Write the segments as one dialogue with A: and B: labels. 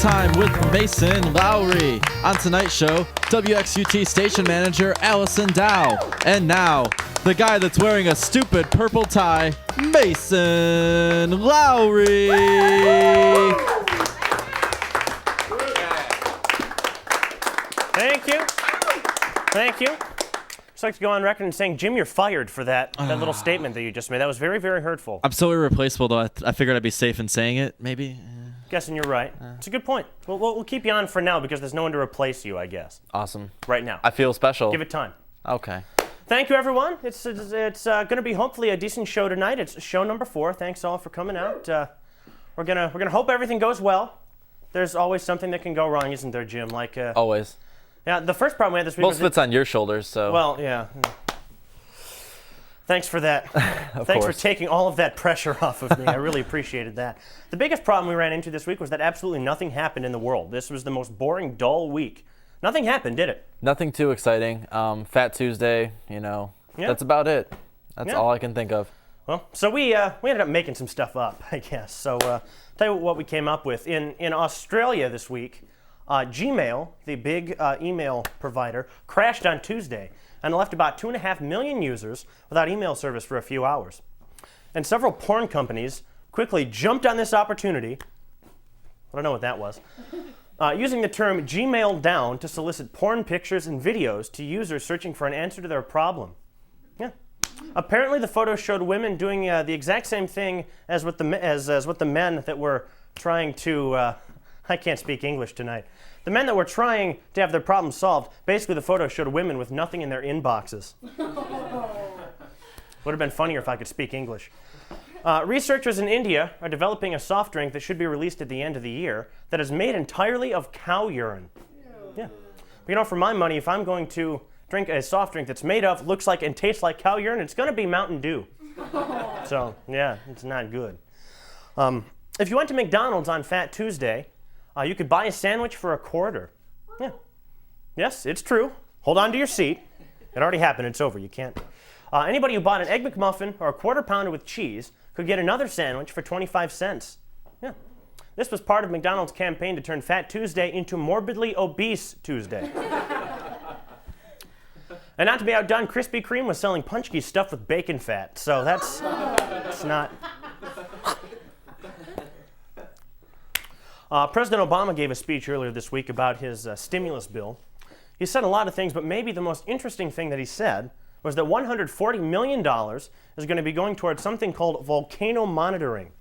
A: Time with Mason Lowry. On tonight's show, WXUT station manager Allison Dow. And now, the guy that's wearing a stupid purple tie, Mason Lowry.
B: Thank you. Thank you. Just like to go on record and saying, Jim, you're fired for that little statement that you just made. That was very, very hurtful.
A: I'm so irreplaceable, though. I figured I'd be safe in saying it, maybe.
B: Guessing you're right. It's a good point. We'll keep you on for now because there's no one to replace you, I guess.
C: Awesome.
B: Right now.
C: I feel special.
B: Give it time.
C: Okay.
B: Thank you, everyone. It's going to be hopefully a decent show tonight. It's show number 4. Thanks all for coming out. We're gonna hope everything goes well. There's always something that can go wrong, isn't there, Jim? Like
C: always.
B: Yeah. The first problem we had this week.
C: Most of it's on your shoulders, so.
B: Well, yeah. Thanks for that. Thanks for taking all of that pressure off of me. I really appreciated that. The biggest problem we ran into this week was that absolutely nothing happened in the world. This was the most boring, dull week. Nothing happened, did it?
C: Nothing too exciting. Fat Tuesday, that's about it. That's all I can think of.
B: Well, so we ended up making some stuff up, I guess. So tell you what we came up with. In Australia this week, Gmail, the big email provider, crashed on Tuesday and left about 2.5 million users without email service for a few hours. And several porn companies quickly jumped on this opportunity. I don't know what that was. Using the term Gmail down to solicit porn pictures and videos to users searching for an answer to their problem. Yeah. Apparently the photos showed women doing the exact same thing as what the men that were trying to... I can't speak English tonight. The men that were trying to have their problem solved, basically the photos showed women with nothing in their inboxes. Would have been funnier if I could speak English. Researchers in India are developing a soft drink that should be released at the end of the year that is made entirely of cow urine. Yeah. But for my money, if I'm going to drink a soft drink that's made of, looks like, and tastes like cow urine, it's going to be Mountain Dew. So, yeah, it's not good. If you went to McDonald's on Fat Tuesday, you could buy a sandwich for $0.25. Yeah. Yes, it's true. Hold on to your seat. It already happened. It's over. You can't. Anybody who bought an Egg McMuffin or a Quarter Pounder with cheese could get another sandwich for 25 cents. Yeah. This was part of McDonald's campaign to turn Fat Tuesday into Morbidly Obese Tuesday. And not to be outdone, Krispy Kreme was selling Punchki stuffed with bacon fat. So that's not... President Obama gave a speech earlier this week about his stimulus bill. He said a lot of things, but maybe the most interesting thing that he said was that $140 million is going to be going towards something called volcano monitoring.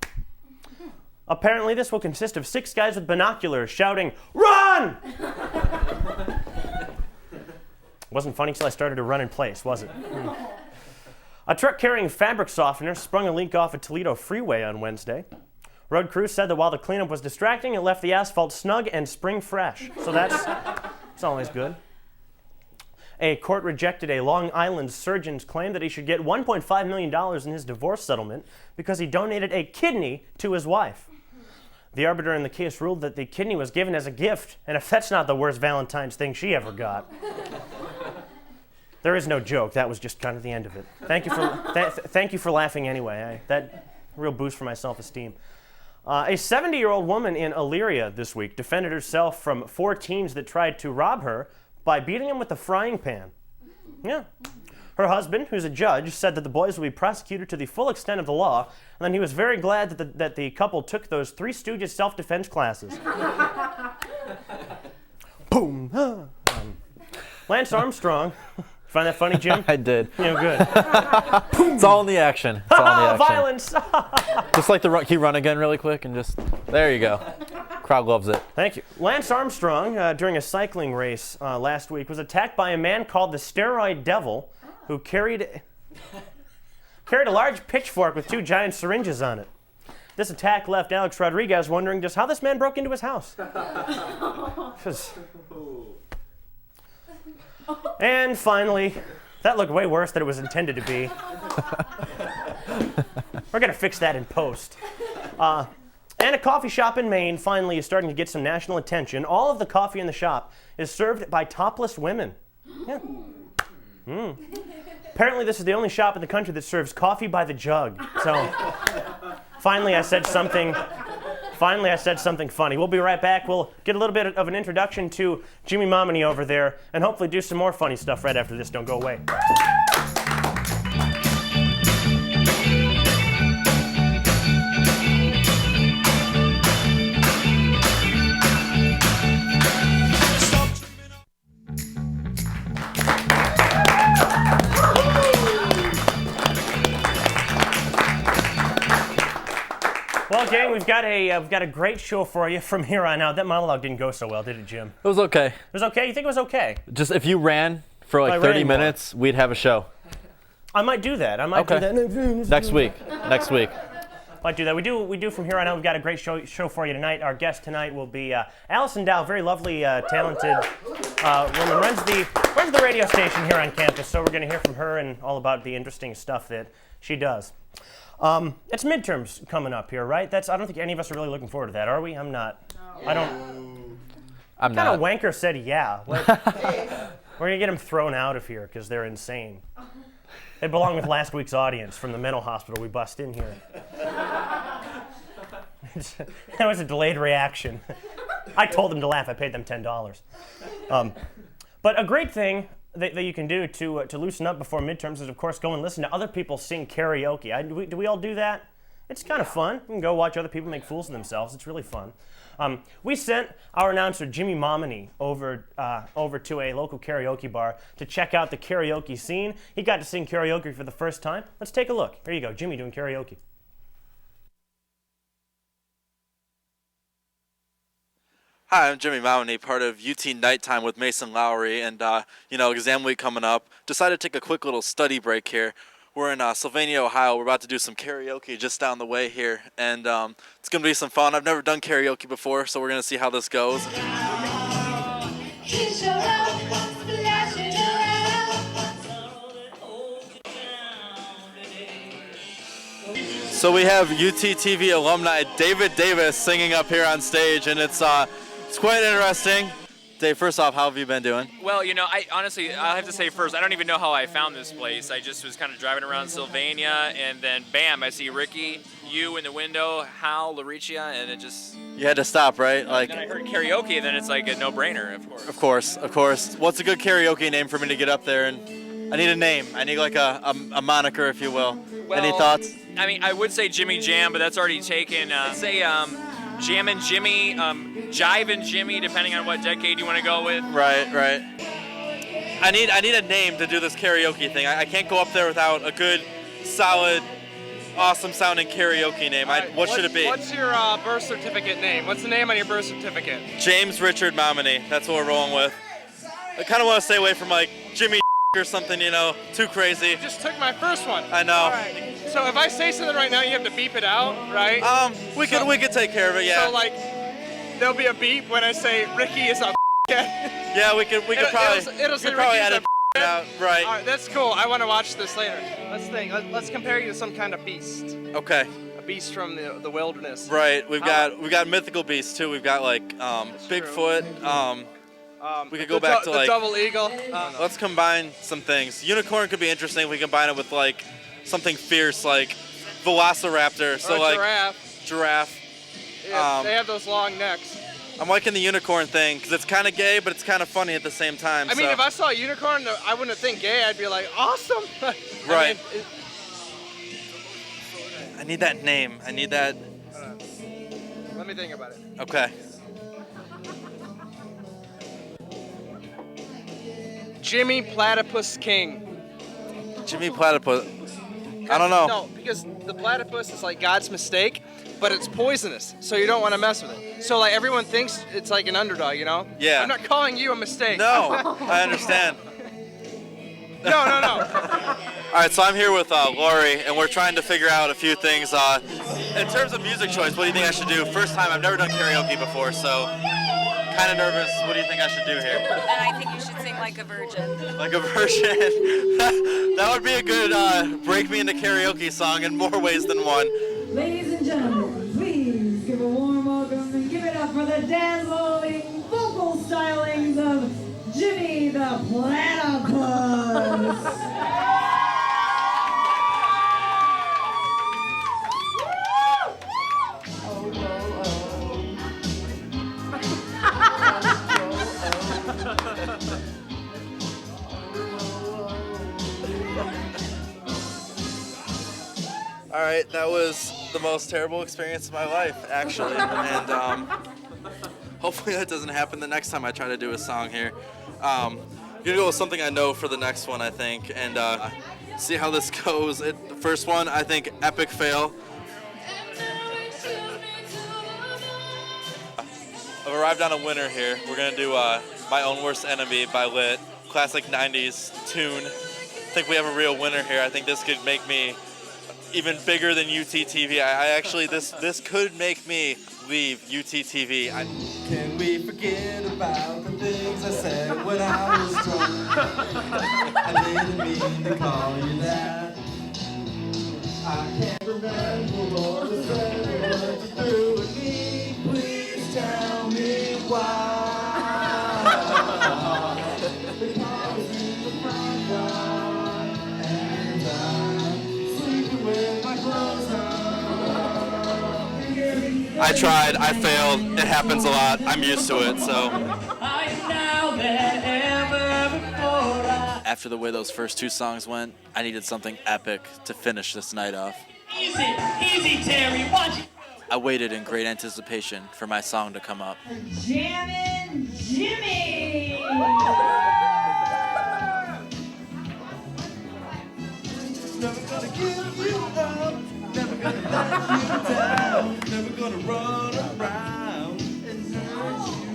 B: Apparently, this will consist of 6 guys with binoculars shouting, "Run!" Wasn't funny till I started to run in place, was it? A truck carrying fabric softener sprung a leak off a Toledo freeway on Wednesday. Road crews said that while the cleanup was distracting, it left the asphalt snug and spring fresh. So that's always good. A court rejected a Long Island surgeon's claim that he should get $1.5 million in his divorce settlement because he donated a kidney to his wife. The arbiter in the case ruled that the kidney was given as a gift, and if that's not the worst Valentine's thing she ever got. There is no joke. That was just kind of the end of it. Thank you for laughing anyway. That real boost for my self-esteem. A 70-year-old woman in Elyria this week defended herself from 4 teens that tried to rob her by beating him with a frying pan. Yeah. Her husband, who's a judge, said that the boys will be prosecuted to the full extent of the law, and then he was very glad that the couple took those Three Stooges self-defense classes. Boom! Lance Armstrong. Find that funny, Jim?
C: I did.
B: Good.
C: It's all in the action. It's all in the action.
B: Violence!
C: Just like can you run again really quick and just, there you go. Crowd loves it.
B: Thank you. Lance Armstrong, during a cycling race last week, was attacked by a man called the Steroid Devil, who carried a large pitchfork with 2 giant syringes on it. This attack left Alex Rodriguez wondering just how this man broke into his house. And finally, that looked way worse than it was intended to be. We're going to fix that in post. And a coffee shop in Maine finally is starting to get some national attention. All of the coffee in the shop is served by topless women. Yeah. Apparently, this is the only shop in the country that serves coffee by the jug. So, finally, I said something Finally, I said something funny. We'll be right back. We'll get a little bit of an introduction to Jimmy Momini over there, and hopefully do some more funny stuff right after this. Don't go away. Well, gang, we've got a great show for you from here on out. That monologue didn't go so well, did it, Jim?
C: It was okay.
B: It was okay? You think it was okay?
C: Just if you ran for like 30 minutes, we'd have a show.
B: I might do that. I might do that.
C: Next week.
B: Might do that. We do from here on out. We've got a great show for you tonight. Our guest tonight will be Allison Dow, very lovely, talented woman. Runs the radio station here on campus. So we're going to hear from her and all about the interesting stuff that she does. It's midterms coming up here, right? I don't think any of us are really looking forward to that, are we? I'm not. No.
C: I'm not.
B: Kind of wanker said yeah. We're gonna get them thrown out of here because they're insane. They belong with last week's audience from the mental hospital we bust in here. That was a delayed reaction. I told them to laugh. I paid them $10. But a great thing that you can do to loosen up before midterms is, of course, go and listen to other people sing karaoke. Do we all do that? It's kind of fun. You can go watch other people make fools of themselves. It's really fun. We sent our announcer, Jimmy Momini, over to a local karaoke bar to check out the karaoke scene. He got to sing karaoke for the first time. Let's take a look. Here you go, Jimmy doing karaoke.
A: Hi, I'm Jimmy Momini, part of UT Nighttime with Mason Lowry, and exam week coming up. Decided to take a quick little study break here. We're in Sylvania, Ohio. We're about to do some karaoke just down the way here, and it's gonna be some fun. I've never done karaoke before, so we're gonna see how this goes. So we have UT TV alumni David Davis singing up here on stage, and it's quite interesting. Dave, first off, how have you been doing?
D: Well, I honestly, I'll have to say first, I don't even know how I found this place. I just was kind of driving around Sylvania, and then bam, I see Ricky, you in the window, Hal, Lauricia, and it just...
A: You had to stop, right?
D: Then I heard karaoke, then it's like a no-brainer, of course.
A: Of course. What's a good karaoke name for me to get up there? And I need a name. I need like a moniker, if you will.
D: Well,
A: any thoughts?
D: I mean, I would say Jimmy Jam, but that's already taken. Say Jammin' Jimmy, Jivin' Jimmy, depending on what decade you want to go with.
A: Right. I need a name to do this karaoke thing. I can't go up there without a good, solid, awesome-sounding karaoke name. What should it be?
E: What's your birth certificate name? What's the name on your birth certificate?
A: James Richard Momini. That's what we're rolling with. I kind of want to stay away from like Jimmy or something, too crazy.
E: You just took my first one.
A: I know.
E: All right. So if I say something right now, you have to beep it out, right?
A: We could take care of it, yeah.
E: So like, there'll be a beep when I say Ricky is a
A: Yeah, we could probably.
E: It'll say
A: probably
E: Ricky's
A: edit out, right?
E: All right, that's cool. I want to watch this later. Let's think. Let's compare you to some kind of beast.
A: Okay.
E: A beast from the wilderness.
A: Right. We've got mythical beasts too. We've got like Bigfoot. We could go back to like
E: the double eagle.
A: Let's combine some things. Unicorn could be interesting if we combine it with like something fierce like Velociraptor. So like giraffe.
E: Yeah, they have those long necks.
A: I'm liking the unicorn thing because it's kind of gay, but it's kind of funny at the same time.
E: I mean, if I saw a unicorn, I wouldn't think gay. I'd be like, awesome.
A: Right. I need that name. I need that.
E: Let me think about it.
A: Okay.
E: Jimmy Platypus King.
A: Jimmy Platypus. I don't know.
E: No, because the platypus is like God's mistake, but it's poisonous, so you don't want to mess with it. So like everyone thinks it's like an underdog,
A: Yeah.
E: I'm not calling you a mistake.
A: No, I understand.
E: No.
A: All right, so I'm here with Lowry, and we're trying to figure out a few things. In terms of music choice, what do you think I should do? First time, I've never done karaoke before, so kind of nervous. What do you think I should do here?
F: And I think you should sing Like a Virgin.
A: Like a virgin? That would be a good break me into karaoke song in more ways than one.
G: Ladies and gentlemen, please give a warm welcome and give it up for the dazzling vocal stylings of Jimmy the Platypus.
A: All right, that was the most terrible experience of my life, actually, and hopefully that doesn't happen the next time I try to do a song here. I'm gonna go with something I know for the next one, I think, and see how this goes. The first one, I think, epic fail. I've arrived on a winner here. We're gonna do My Own Worst Enemy by Lit, classic 90s tune. I think we have a real winner here. I think this could make me even bigger than UTTV. I actually, this could make me leave UTTV. Can we forget about the things I said when I was drunk? I didn't mean to call you that. I can't remember all the things what you threw at me. Please tell me why. Because you were my God, and I'm sleeping with my clothes on. I tried, I failed, it happens a lot, I'm used to it, so. After the way those first two songs went, I needed something epic to finish this night off.
H: Easy, Terry, watch it.
A: I waited in great anticipation for my song to come up.
G: Jammin' Jimmy!
A: Never gonna give you up, never gonna let you down, never gonna run around and hurt you,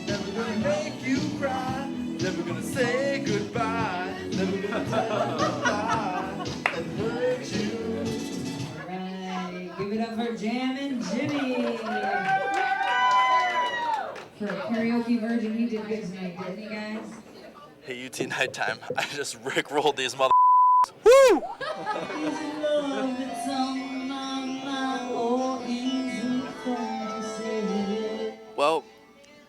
A: never gonna make you cry, never gonna say goodbye, never gonna tell you lie and hurt you.
G: Alright, give it up for Jammin' Jimmy! For a karaoke version, he did good tonight, didn't he, guys?
A: Hey, UT Nighttime, I just rickrolled these mother. Woo! Well,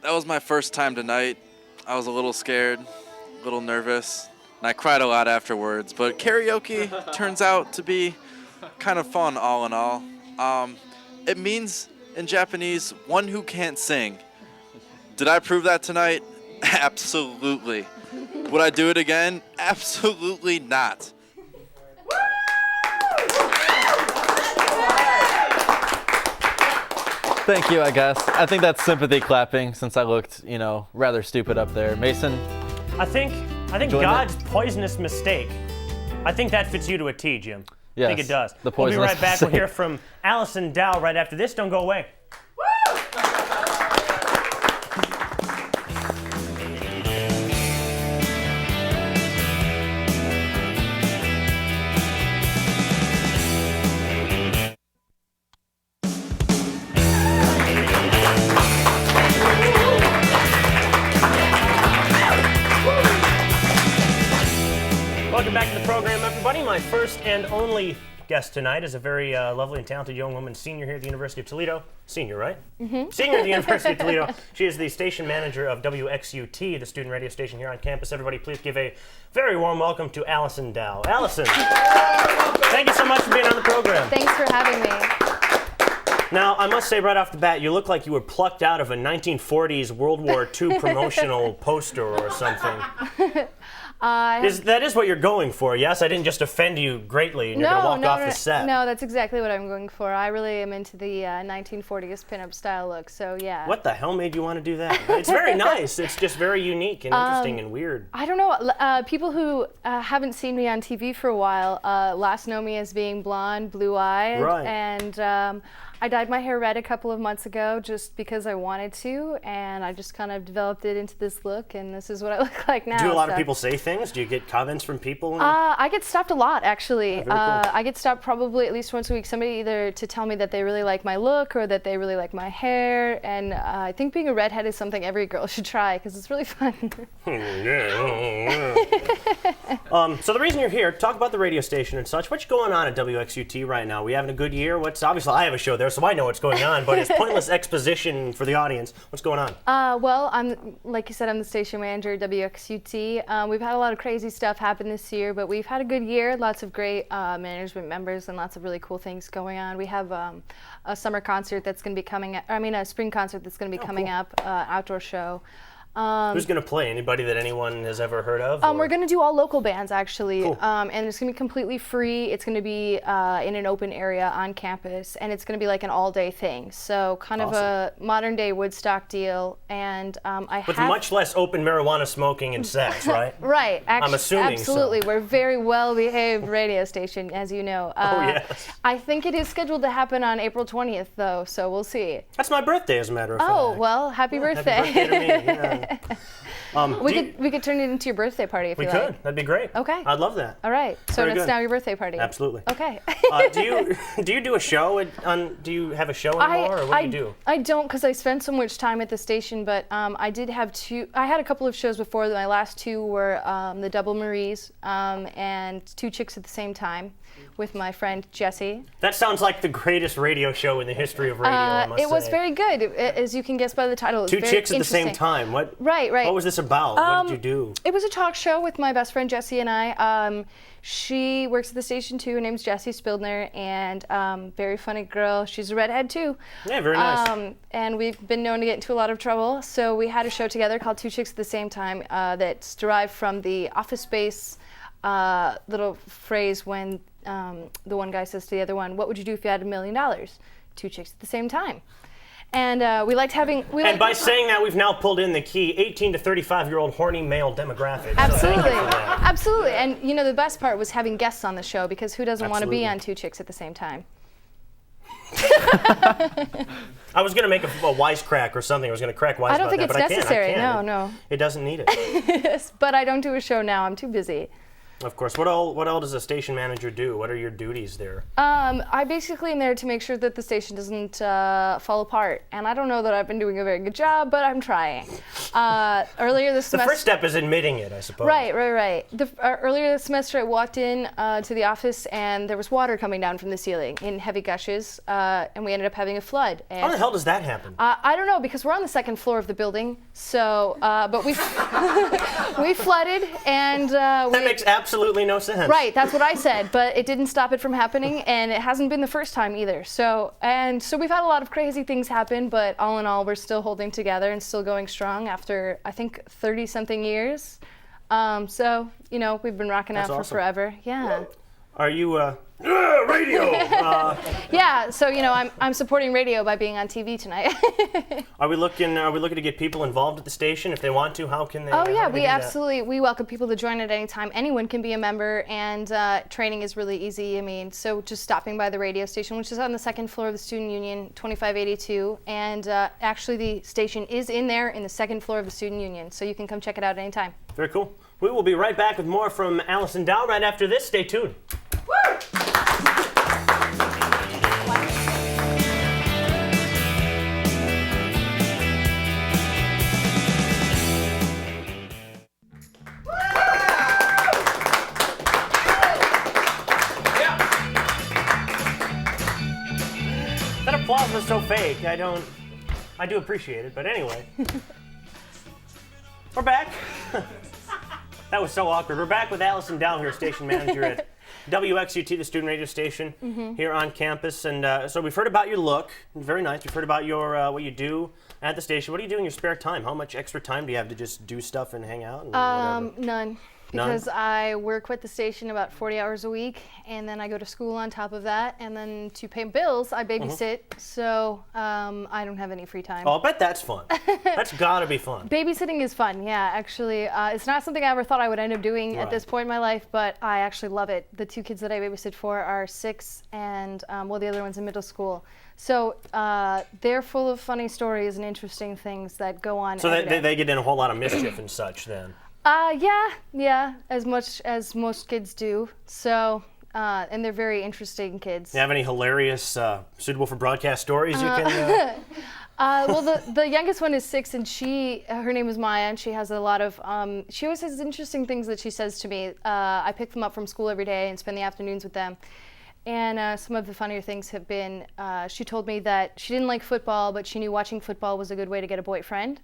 A: that was my first time tonight. I was a little scared, a little nervous, and I cried a lot afterwards. But karaoke turns out to be kind of fun, all in all. It means, in Japanese, one who can't sing. Did I prove that tonight? Absolutely. Would I do it again? Absolutely not.
C: Thank you, I guess. I think that's sympathy clapping since I looked, rather stupid up there. Mason?
B: I think God's poisonous mistake. I think that fits you to a T, Jim.
C: Yes,
B: I think it does.
C: the
B: We'll be
C: poisonous
B: right back. We'll
C: mistake.
B: hear from Allison Dow right after this. Don't go away. Welcome back to the program, everybody. My first and only guest tonight is a very lovely and talented young woman, senior here at the University of Toledo. Senior, right? Mm-hmm. Senior at the University of Toledo. She is the station manager of WXUT, the student radio station here on campus. Everybody, please give a very warm welcome to Allison Dow. Allison, thank you so much for being on the program.
F: Thanks for having me.
B: Now, I must say right off the bat, you look like you were plucked out of a 1940s World War II promotional poster or something. That is what you're going for, yes? I didn't just offend you greatly and you're going to walk off the set.
F: No, that's exactly what I'm going for. I really am into the 1940s pinup style look, so yeah.
B: What the hell made you want to do that? It's very nice. It's just very unique and interesting and weird.
F: I don't know. People who haven't seen me on TV for a while last know me as being blonde, blue-eyed,
B: right.
F: And I dyed my hair red a couple of months ago just because I wanted to, and I just kind of developed it into this look, and this is what I look like now.
B: Do a lot of people say things? Do you get comments from people?
F: I get stopped a lot, actually.
B: Oh, very cool.
F: I get stopped probably at least once a week. Somebody either to tell me that they really like my look or that they really like my hair, and I think being a redhead is something every girl should try because it's really fun.
B: So the reason you're here, talk about the radio station and such. What's going on at WXUT right now? We having a good year? Obviously I have a show there, so I know what's going on, but it's pointless exposition for the audience. What's going on?
F: Well, like you said, I'm the station manager at WXUT. We've had a lot of crazy stuff happen this year, but we've had a good year. Lots of great management members and lots of really cool things going on. We have a summer concert that's going to be coming. A spring concert that's going to be coming up. Outdoor show.
B: Who's going to play? Anybody that anyone has ever heard of?
F: We're going to do all local bands, actually.
B: Cool.
F: And it's going to be completely free. It's going to be in an open area on campus, and it's going to be like an all-day thing. So kind of a modern-day Woodstock deal. And
B: With much less open marijuana smoking and sex, right?
F: Right.
B: I'm assuming
F: absolutely.
B: so.
F: We're a very well-behaved radio station, as you know.
B: Yes.
F: I think it is scheduled to happen on April 20th, though, so we'll see.
B: That's my birthday, as a matter of fact.
F: Oh, well, happy birthday.
B: Happy birthday to me. Yeah.
F: We could turn it into your birthday party if you like.
B: We could. That'd be great.
F: Okay.
B: I'd love that.
F: All right. So
B: Very
F: it's
B: good.
F: now your birthday party.
B: Absolutely.
F: Okay.
B: Do you do a show? Do you have a show anymore, or what do you do?
F: I don't, because I spent so much time at the station. But I did have two. I had a couple of shows before. My last two were the Double Maries and Two Chicks at the Same Time with my friend Jessie.
B: That sounds like the greatest radio show in the history of radio. I must
F: it was
B: say.
F: very good, as you can guess by the title. It was
B: Two
F: very
B: chicks at the same
F: interesting.
B: time. What?
F: Right.
B: What was this about? What did you do?
F: It was a talk show with my best friend Jessie and I. She works at the station too. Her name's Jessie Spildner, and very funny girl. She's a redhead too.
B: Yeah, very nice.
F: And we've been known to get into a lot of trouble. So we had a show together called Two Chicks at the Same Time that's derived from the Office Space little phrase when the one guy says to the other one, "What would you do if you had $1 million?" Two chicks at the same time. And we liked having.
B: And by saying that, we've now pulled in the key 18 to 35-year-old horny male demographic.
F: Absolutely.
B: So thank you for that.
F: Absolutely. And you know, the best part was having guests on the show, because who doesn't want to be
B: Absolutely.
F: on Two Chicks at the Same Time?
B: I was going to make a wisecrack or something. I was going to crack wise
F: I don't
B: about
F: think
B: that,
F: it's
B: but
F: necessary.
B: I can't.
F: No.
B: It doesn't need it.
F: But I don't do a show now. I'm too busy.
B: Of course. What all does a station manager do? What are your duties there?
F: I basically am there to make sure that the station doesn't fall apart. And I don't know that I've been doing a very good job, but I'm trying. Earlier this
B: The
F: semester.
B: first step is admitting it, I suppose.
F: Right. Earlier this semester, I walked in to the office, and there was water coming down from the ceiling in heavy gushes, and we ended up having a flood. And
B: How the hell does that happen?
F: I don't know, because we're on the second floor of the building. So, but we we flooded, and
B: that makes absolutely no sense.
F: Right, that's what I said, but it didn't stop it from happening, and it hasn't been the first time either. So we've had a lot of crazy things happen, but all in all, we're still holding together and still going strong after, I think, 30-something years. So, you know, we've been rocking out
B: That's
F: for
B: awesome.
F: forever. Yeah.
B: Are you radio?
F: Yeah, so, you know, I'm supporting radio by being on TV tonight.
B: Are we looking to get people involved at the station if they want to? How can they?
F: Oh
B: how
F: yeah,
B: do they
F: we
B: do that?
F: absolutely we welcome people to join at any time. Anyone can be a member, and training is really easy. I mean, so just stopping by the radio station, which is on the second floor of the Student Union, 2582, and actually the station is in there in the second floor of the Student Union, so you can come check it out anytime.
B: Very cool. We will be right back with more from Allison Dow right after this. Stay tuned. That applause was so fake. I do appreciate it, but anyway. We're back. That was so awkward. We're back with Allison Dow here, station manager at WXUT, the student radio station here on campus. And so we've heard about your look. Very nice. We've heard about your what you do at the station. What do you do in your spare time? How much extra time do you have to just do stuff and hang out? And whatever?
F: None. Because I work with the station about 40 hours a week, and then I go to school on top of that, and then to pay bills, I babysit, so I don't have any free time.
B: Oh, I bet that's fun. That's gotta be fun.
F: Babysitting is fun, yeah, actually. It's not something I ever thought I would end up doing at this point in my life, but I actually love it. The two kids that I babysit for are 6, and well, the other one's in middle school. So they're full of funny stories and interesting things that go on.
B: So
F: every day.
B: they get in a whole lot of mischief and such then.
F: Yeah, as much as most kids do. So, and they're very interesting kids.
B: Do you have any hilarious, suitable for broadcast stories you can?
F: Well, the youngest one is 6, and her name is Maya, and she has a lot of, she always has interesting things that she says to me. I pick them up from school every day and spend the afternoons with them. And some of the funnier things have been, she told me that she didn't like football, but she knew watching football was a good way to get a boyfriend.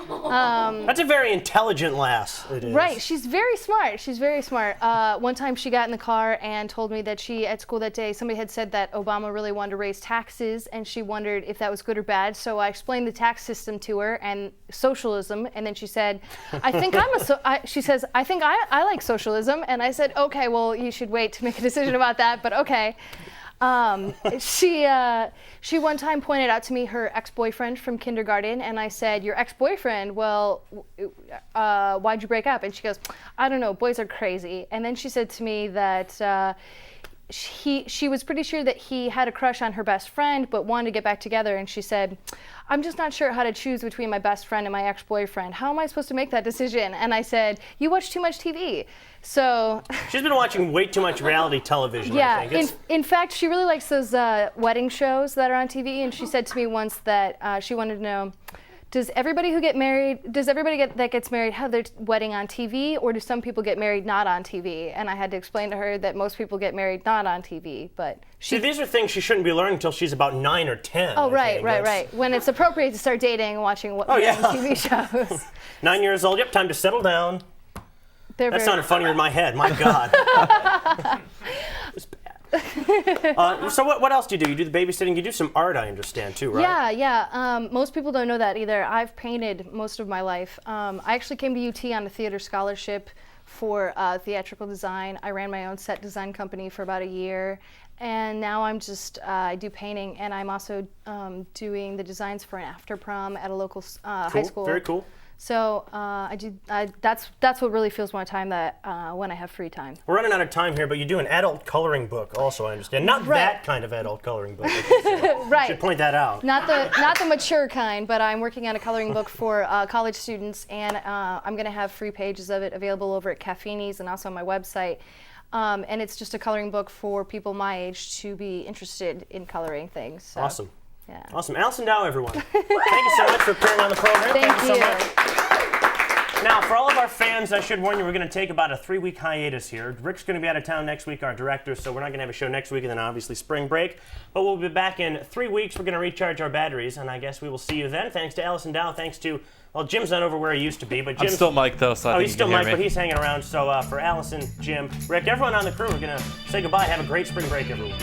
B: That's a very intelligent lass. It is.
F: Right, she's very smart. She's very smart. One time she got in the car and told me that at school that day, somebody had said that Obama really wanted to raise taxes, and she wondered if that was good or bad. So I explained the tax system to her and socialism, and then she said, I think she says, I think I like socialism. And I said, okay, well, you should wait to make a decision about that, but okay. She one time pointed out to me her ex-boyfriend from kindergarten, and I said, your ex-boyfriend, well, why'd you break up? And she goes, I don't know, boys are crazy. And then she said to me that she was pretty sure that he had a crush on her best friend but wanted to get back together, and she said, I'm just not sure how to choose between my best friend and my ex-boyfriend. How am I supposed to make that decision? And I said, you watch too much TV. So
B: she's been watching way too much reality television.
F: Yeah,
B: I think.
F: in fact, she really likes those wedding shows that are on TV, and she said to me once that she wanted to know, does everybody that gets married have their wedding on TV, or do some people get married not on TV? And I had to explain to her that most people get married not on TV, but
B: See, these are things she shouldn't be learning until she's about 9 or 10.
F: Oh, right. When it's appropriate to start dating and watching TV shows.
B: 9 years old, yep, time to settle down. That sounded funnier in my head, my God. It was bad. So what else do you do? You do the babysitting, you do some art, I understand, too, right?
F: Yeah. Most people don't know that either. I've painted most of my life. I actually came to UT on a theater scholarship for theatrical design. I ran my own set design company for about a year. And now I'm just, I do painting, and I'm also doing the designs for an after prom at a local high school.
B: Very cool.
F: So that's what really fills my time when I have free time.
B: We're running out of time here, but you do an adult coloring book also, I understand. Not that kind of adult coloring book. I should point that out.
F: Not the mature kind, but I'm working on a coloring book for college students, and I'm going to have free pages of it available over at Caffini's and also on my website. And it's just a coloring book for people my age to be interested in coloring things. So.
B: Awesome.
F: Yeah.
B: Awesome. Allison Dow, everyone. Thank you so much for appearing on the program.
F: Thank you
B: so much. Now, for all of our fans, I should warn you, we're going to take about a 3-week hiatus here. Rick's going to be out of town next week, our director, so we're not going to have a show next week, and then obviously spring break. But we'll be back in 3 weeks. We're going to recharge our batteries, and I guess we will see you then. Thanks to Allison Dow. Thanks to, well, Jim's not over where he used to be, but Jim's...
I: I'm still Mike, though, so I think
B: he's still
I: you can
B: Mike,
I: hear me.
B: but he's hanging around. So for Allison, Jim, Rick, everyone on the crew, we're going to say goodbye. Have a great spring break, everyone.